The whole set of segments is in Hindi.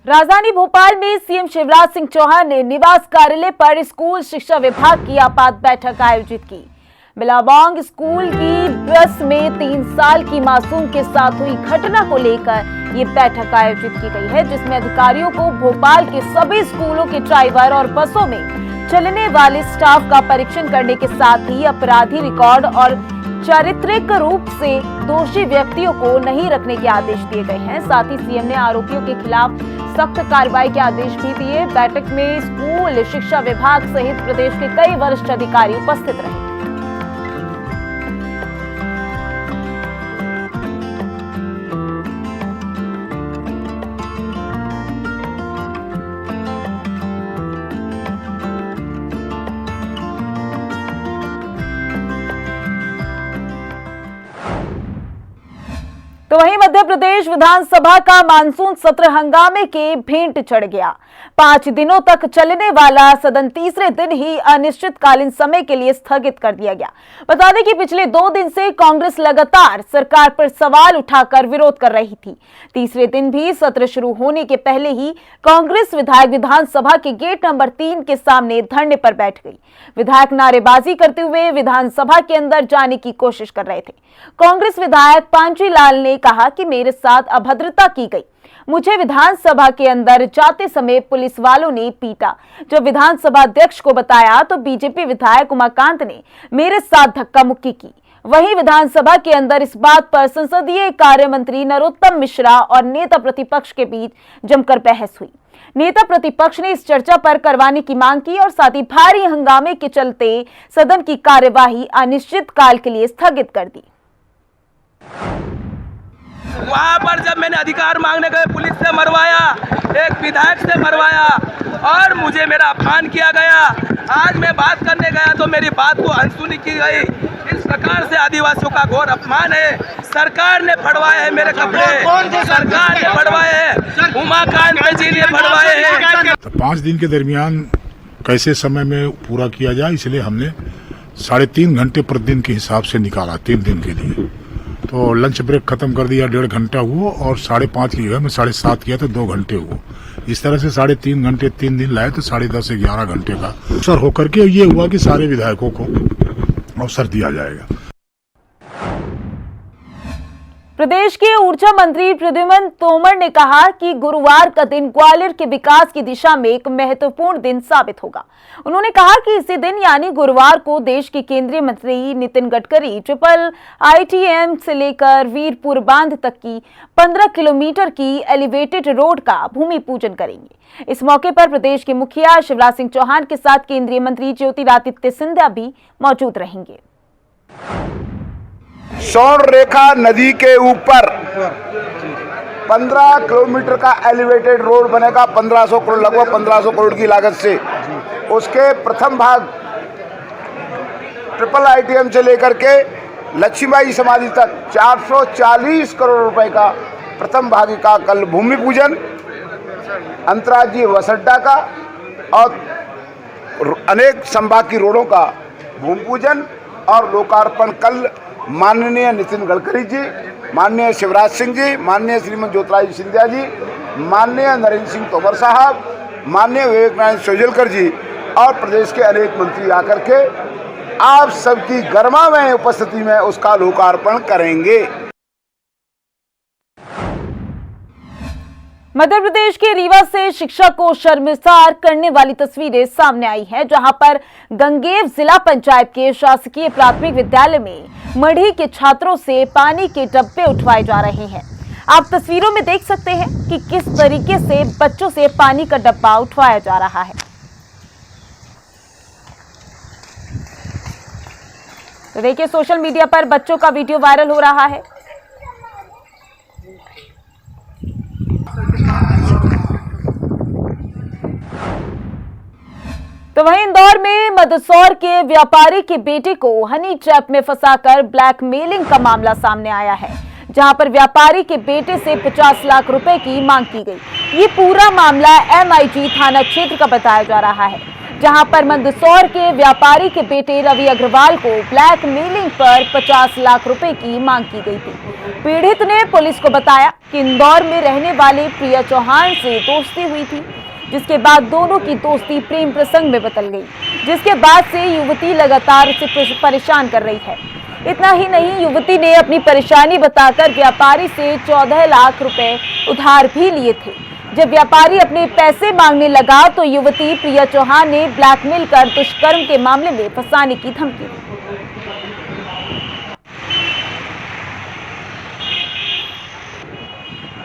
राजधानी भोपाल में सीएम शिवराज सिंह चौहान ने निवास कार्यालय पर स्कूल शिक्षा विभाग की आपात बैठक आयोजित की। बिलावांग स्कूल की बस में 3 साल की मासूम के साथ हुई घटना को लेकर ये बैठक आयोजित की गई है, जिसमें अधिकारियों को भोपाल के सभी स्कूलों के ड्राइवर और बसों में चलने वाले स्टाफ का परीक्षण करने के साथ ही अपराधी रिकॉर्ड और चारित्रिक रूप से दोषी व्यक्तियों को नहीं रखने के आदेश दिए गए हैं। साथ ही सीएम ने आरोपियों के खिलाफ सख्त कार्रवाई के आदेश भी दिए। बैठक में स्कूल शिक्षा विभाग सहित प्रदेश के कई वरिष्ठ अधिकारी उपस्थित रहे। तो वहीं मध्य प्रदेश विधानसभा का मानसून सत्र हंगामे के भेंट चढ़ गया। 5 दिनों तक चलने वाला सदन तीसरे दिन ही अनिश्चितकालीन समय के लिए स्थगित कर दिया गया। बता दें कि पिछले 2 दिन से कांग्रेस लगातार सरकार पर सवाल उठाकर विरोध कर रही थी। तीसरे दिन भी सत्र शुरू होने के पहले ही कांग्रेस विधायक विधानसभा के गेट नंबर 3 के सामने धरने पर बैठ गई। विधायक नारेबाजी करते हुए विधानसभा के अंदर जाने की कोशिश कर रहे थे। कांग्रेस विधायक पांचीलाल ने कहा कि मेरे साथ अभद्रता की गई, मुझे विधानसभा के अंदर जाते समय पुलिस वालों ने पीटा। जब विधानसभा अध्यक्ष को बताया तो बीजेपी विधायक उमाकांत ने मेरे साथ धक्का मुक्की की। वहीं विधानसभा के अंदर इस बात पर संसदीय कार्य मंत्री नरोत्तम मिश्रा और नेता प्रतिपक्ष के बीच जमकर बहस हुई। नेता प्रतिपक्ष ने इस चर्चा पर करवाने की मांग की और साथ ही भारी हंगामे के चलते सदन की कार्यवाही अनिश्चित काल के लिए स्थगित कर दी। वहाँ पर जब मैंने अधिकार मांगने गए, पुलिस से मरवाया, एक विधायक से मरवाया और मुझे मेरा अपमान किया गया। आज मैं बात करने गया तो मेरी बात को अनसुनी की गई। इस प्रकार से आदिवासियों का घोर अपमान है। सरकार ने फड़वाए हैं मेरे कपड़े, सरकार ने फड़वाए हैं, उमाकांत जी ने फड़वाए हैं। 5 दिन के दरमियान कैसे समय में पूरा किया जाए, इसलिए हमने 3.5 घंटे प्रतिदिन के हिसाब से निकाला 3 दिन के लिए। तो लंच ब्रेक खत्म कर दिया, 1.5 घंटा हुआ और 5:30 की जगह मैं 7:30 किया तो 2 घंटे हुआ। इस तरह से 3.5 घंटे 3 दिन लाए तो 10:30 से 11 घंटे का अवसर होकर के ये हुआ कि सारे विधायकों को अवसर दिया जाएगा। प्रदेश के ऊर्जा मंत्री प्रद्युम्न तोमर ने कहा कि गुरुवार का दिन ग्वालियर के विकास की दिशा में एक महत्वपूर्ण दिन साबित होगा। उन्होंने कहा कि इसी दिन यानी गुरुवार को देश के केंद्रीय मंत्री नितिन गडकरी ट्रिपल ITM से लेकर वीरपुर बांध तक की 15 किलोमीटर की एलिवेटेड रोड का भूमि पूजन करेंगे। इस मौके पर प्रदेश के मुखिया शिवराज सिंह चौहान के साथ केंद्रीय मंत्री ज्योतिरादित्य सिंधिया भी मौजूद रहेंगे। स्वर्ण रेखा नदी के ऊपर 15 किलोमीटर का एलिवेटेड रोड बनेगा, 1500 करोड़, लगभग 1500 करोड़ की लागत से। उसके प्रथम भाग ट्रिपल ITM से लेकर के लक्ष्मीबाई समाधि तक 440 करोड़ रुपए का प्रथम भाग का कल भूमि पूजन, अंतर्राज्यीय बस अड्डा का और अनेक संभाग की रोडों का भूमि पूजन और लोकार्पण कल माननीय नितिन गडकरी जी, माननीय शिवराज सिंह जी, माननीय श्रीमती ज्योतिरादित्य सिंधिया जी, माननीय नरेंद्र सिंह तोमर साहब, माननीय विवेक नारायण शेजवलकर जी और प्रदेश के अनेक मंत्री आकर के आप सबकी गर्मामय उपस्थिति में उसका लोकार्पण करेंगे। मध्य प्रदेश के रीवा से शिक्षा को शर्मसार करने वाली तस्वीरें सामने आई हैं, जहां पर गंगेव जिला पंचायत के शासकीय प्राथमिक विद्यालय में मढ़ी के छात्रों से पानी के डब्बे उठवाए जा रहे हैं। आप तस्वीरों में देख सकते हैं कि किस तरीके से बच्चों से पानी का डब्बा उठवाया जा रहा है। तो देखिए, सोशल मीडिया पर बच्चों का वीडियो वायरल हो रहा है। तो वहीं इंदौर में मंदसौर के व्यापारी के बेटे को हनी ट्रैप में फंसाकर ब्लैकमेलिंग का मामला सामने आया है, जहां पर व्यापारी के बेटे से 50 लाख रुपए की मांग की गई। ये पूरा मामला MIG थाना क्षेत्र का बताया जा रहा है, जहां पर मंदसौर के व्यापारी के बेटे रवि अग्रवाल को ब्लैकमेलिंग पर 50 लाख रुपए की मांग की गई थी। पीड़ित ने पुलिस को बताया कि इंदौर में रहने वाले प्रिया चौहान से दोस्ती हुई थी, जिसके बाद दोनों की दोस्ती प्रेम प्रसंग में बदल गई, जिसके बाद से युवती लगातार उसे परेशान कर रही है। इतना ही नहीं, युवती ने अपनी परेशानी बताकर व्यापारी से 14 लाख रुपए उधार भी लिए थे। जब व्यापारी अपने पैसे मांगने लगा तो युवती प्रिया चौहान ने ब्लैकमेल कर दुष्कर्म के मामले में फंसाने की धमकी दी।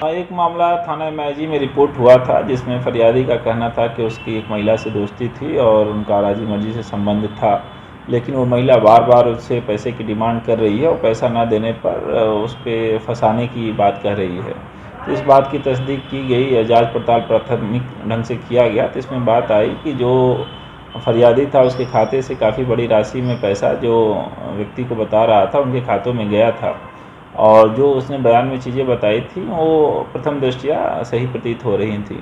एक मामला थाना मैजी में रिपोर्ट हुआ था, जिसमें फरियादी का कहना था कि उसकी एक महिला से दोस्ती थी और उनका राजी मर्जी से संबंध था, लेकिन वो महिला बार बार उससे पैसे की डिमांड कर रही है और पैसा ना देने पर उस पर फंसाने की बात कह रही है। तो इस बात की तस्दीक की गई, जांच पड़ताल प्राथमिक ढंग से किया गया, तो इसमें बात आई कि जो फरियादी था उसके खाते से काफ़ी बड़ी राशि में पैसा जो व्यक्ति को बता रहा था उनके खातों में गया था, और जो उसने बयान में चीज़ें बताई थी वो प्रथम दृष्टया सही प्रतीत हो रही थी।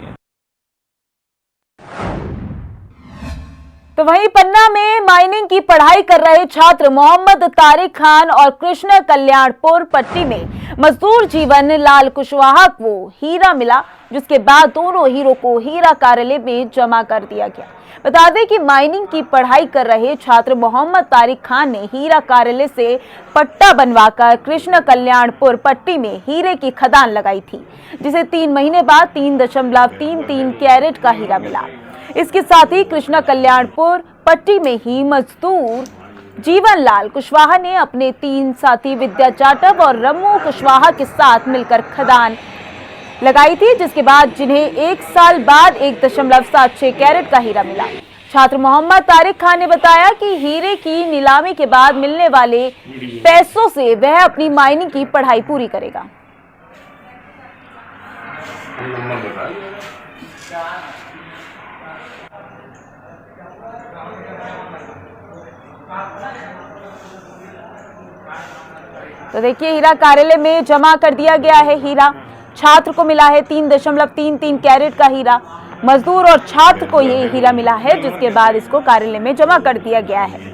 तो वहीं पन्ना में माइनिंग की पढ़ाई कर रहे छात्र मोहम्मद तारिक खान और कृष्ण कल्याणपुर पट्टी में मजदूर जीवन लाल कुशवाहा को हीरा मिला, जिसके बाद दोनों हीरो को हीरा कार्यालय में जमा कर दिया गया। बता दें कि माइनिंग की पढ़ाई कर रहे छात्र मोहम्मद तारिक खान ने हीरा कार्यालय से पट्टा बनवाकर कृष्ण कल्याणपुर पट्टी में हीरे की खदान लगाई थी, जिसे 3 महीने बाद 3.33 कैरेट का हीरा मिला। इसके साथ ही कृष्ण कल्याणपुर पट्टी में ही मजदूर जीवनलाल कुशवाहा ने अपने 3 साथी विद्या जाटव और रमू कुशवाहा के साथ मिलकर खदान लगाई थी, जिसके बाद जिन्हें 1 साल बाद 1.76 कैरेट का हीरा मिला। छात्र मोहम्मद तारिक खान ने बताया कि हीरे की नीलामी के बाद मिलने वाले पैसों से वह अपनी माइनिंग की पढ़ाई पूरी करेगा। तो देखिए, हीरा कार्यालय में जमा कर दिया गया है हीरा। छात्र को मिला है 3.33 कैरेट का हीरा। मजदूर और छात्र को ये हीरा मिला है, जिसके बाद इसको कार्यालय में जमा कर दिया गया है।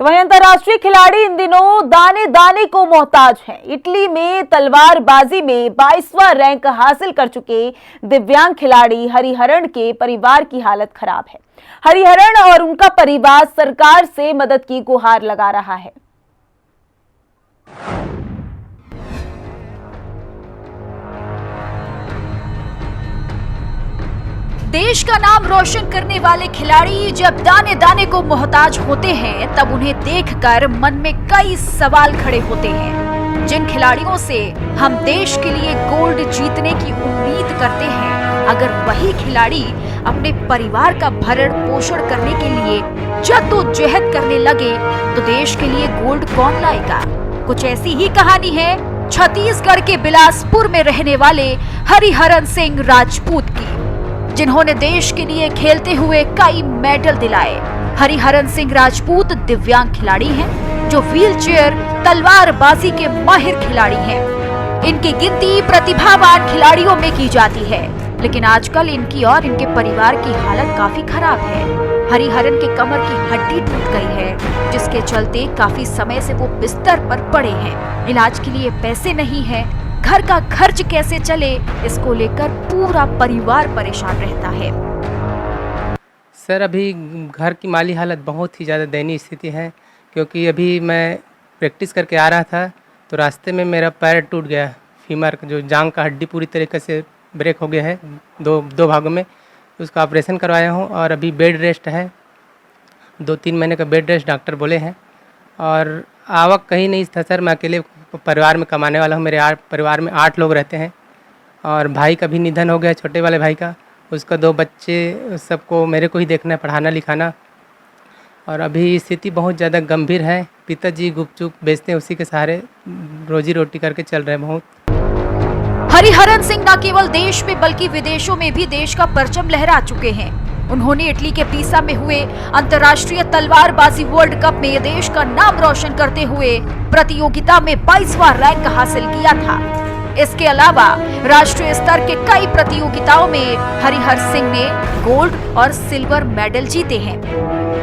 तो वहीं अंतर्राष्ट्रीय खिलाड़ी इन दिनों दाने दाने को मोहताज हैं। इटली में तलवारबाजी में 22वां रैंक हासिल कर चुके दिव्यांग खिलाड़ी हरिहरन के परिवार की हालत खराब है। हरिहरन और उनका परिवार सरकार से मदद की गुहार लगा रहा है। देश का नाम रोशन करने वाले खिलाड़ी जब दाने दाने को मोहताज होते हैं, तब उन्हें देखकर मन में कई सवाल खड़े होते हैं। जिन खिलाड़ियों से हम देश के लिए गोल्ड जीतने की उम्मीद करते हैं, अगर वही खिलाड़ी अपने परिवार का भरण पोषण करने के लिए जद्दोजहद करने लगे, तो देश के लिए गोल्ड कौन लाएगा? कुछ ऐसी ही कहानी है छत्तीसगढ़ के बिलासपुर में रहने वाले हरिहरन सिंह राजपूत की, जिन्होंने देश के लिए खेलते हुए कई मेडल दिलाए। हरिहरन सिंह राजपूत दिव्यांग खिलाड़ी हैं, जो व्हीलचेयर तलवारबाजी के माहिर खिलाड़ी हैं। इनकी गिनती प्रतिभावान खिलाड़ियों में की जाती है, लेकिन आजकल इनकी और इनके परिवार की हालत काफी खराब है। हरिहरन के कमर की हड्डी टूट गई है, जिसके चलते काफी समय से वो बिस्तर पर पड़े हैं। इलाज के लिए पैसे नहीं है, घर का खर्च कैसे चले, इसको लेकर पूरा परिवार परेशान रहता है। सर, अभी घर की माली हालत बहुत ही ज़्यादा दयनीय स्थिति है, क्योंकि अभी मैं प्रैक्टिस करके आ रहा था तो रास्ते में मेरा पैर टूट गया। फीमर जो जांग का हड्डी पूरी तरीके से ब्रेक हो गया है, दो भागों में। उसका ऑपरेशन करवाया हूँ और अभी बेड रेस्ट है। 2-3 महीने का बेड रेस्ट डॉक्टर बोले हैं। और आवक कहीं नहीं था सर, मैं अकेले परिवार में कमाने वाला हूँ। मेरे परिवार में 8 लोग रहते हैं और भाई का भी निधन हो गया, छोटे वाले भाई का। उसका 2 बच्चे, सबको मेरे को ही देखना है, पढ़ाना लिखाना। और अभी स्थिति बहुत ज़्यादा गंभीर है। पिताजी गुपचुप बेचते हैं, उसी के सहारे रोजी रोटी करके चल रहे हैं बहुत। हरिहरन सिंह न केवल देश में बल्कि विदेशों में भी देश का परचम लहरा चुके हैं। उन्होंने इटली के पीसा में हुए अंतर्राष्ट्रीय तलवारबाजी वर्ल्ड कप में देश का नाम रोशन करते हुए प्रतियोगिता में 22वां रैंक हासिल किया था। इसके अलावा राष्ट्रीय स्तर के कई प्रतियोगिताओं में हरिहर सिंह ने गोल्ड और सिल्वर मेडल जीते हैं।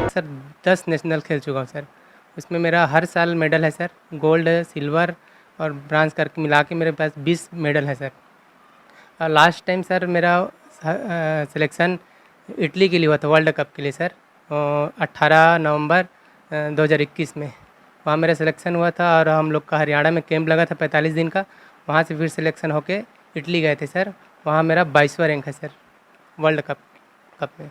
सर, 10 नेशनल खेल चुका हूँ सर। उसमें मेरा हर साल मेडल है सर, गोल्ड, सिल्वर और ब्रांज करके मिला के मेरे पास 20 मेडल है सर। और लास्ट टाइम सर मेरा सिलेक्शन इटली के लिए हुआ था, वर्ल्ड कप के लिए सर, 18 नवंबर 2021 में वहाँ मेरा सिलेक्शन हुआ था। और हम लोग का हरियाणा में कैंप लगा था 45 दिन का, वहाँ से फिर सिलेक्शन होके इटली गए थे सर। वहाँ मेरा 22वां रैंक है सर वर्ल्ड कप में।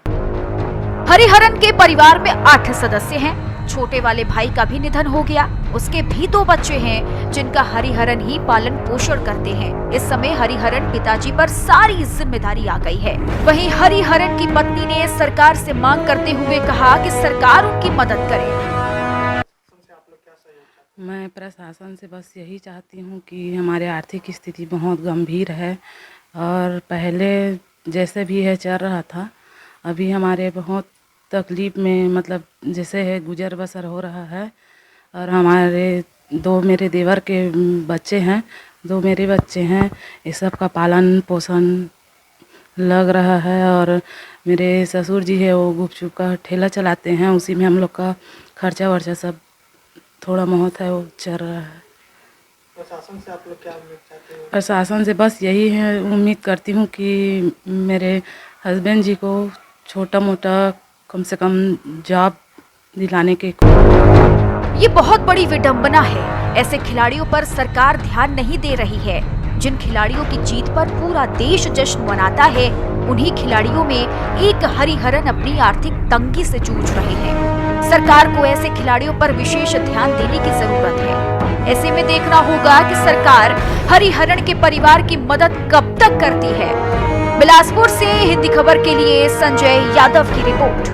हरिहरन के परिवार में 8 सदस्य हैं। छोटे वाले भाई का भी निधन हो गया। उसके भी 2 बच्चे हैं जिनका हरिहरन ही पालन पोषण करते हैं। इस समय हरिहरन पिताजी पर सारी जिम्मेदारी आ गई है। वहीं हरिहरन की पत्नी ने सरकार से मांग करते हुए कहा कि सरकार उनकी मदद करे। मैं प्रशासन से बस यही चाहती हूँ कि हमारे आर्थिक स्थिति बहुत गंभीर है और पहले जैसे भी है चल रहा था, अभी हमारे बहुत तकलीफ़ में मतलब जैसे है गुजर बसर हो रहा है। और हमारे 2 मेरे देवर के बच्चे हैं, 2 मेरे बच्चे हैं, इस सब का पालन पोषण लग रहा है। और मेरे ससुर जी है वो गुपचुप का ठेला चलाते हैं, उसी में हम लोग का खर्चा वर्चा सब थोड़ा बहुत है वो चल रहा है। प्रशासन से आप लोग क्या उम्मीद चाहते हैं? प्रशासन से बस यही है उम्मीद करती हूँ कि मेरे हस्बैंड जी को छोटा मोटा कम से कम जॉब दिलाने के। ये बहुत बड़ी विडंबना है। ऐसे खिलाड़ियों पर सरकार ध्यान नहीं दे रही है। जिन खिलाड़ियों की जीत पर पूरा देश जश्न मनाता है, उन्हीं खिलाड़ियों में एक हरिहरन अपनी आर्थिक तंगी से जूझ रहे हैं। सरकार को ऐसे खिलाड़ियों पर विशेष ध्यान देने की जरूरत है। ऐसे में देखना होगा कि सरकार हरिहरन के परिवार की मदद कब तक करती है। बिलासपुर से हिंदी खबर के लिए संजय यादव की रिपोर्ट।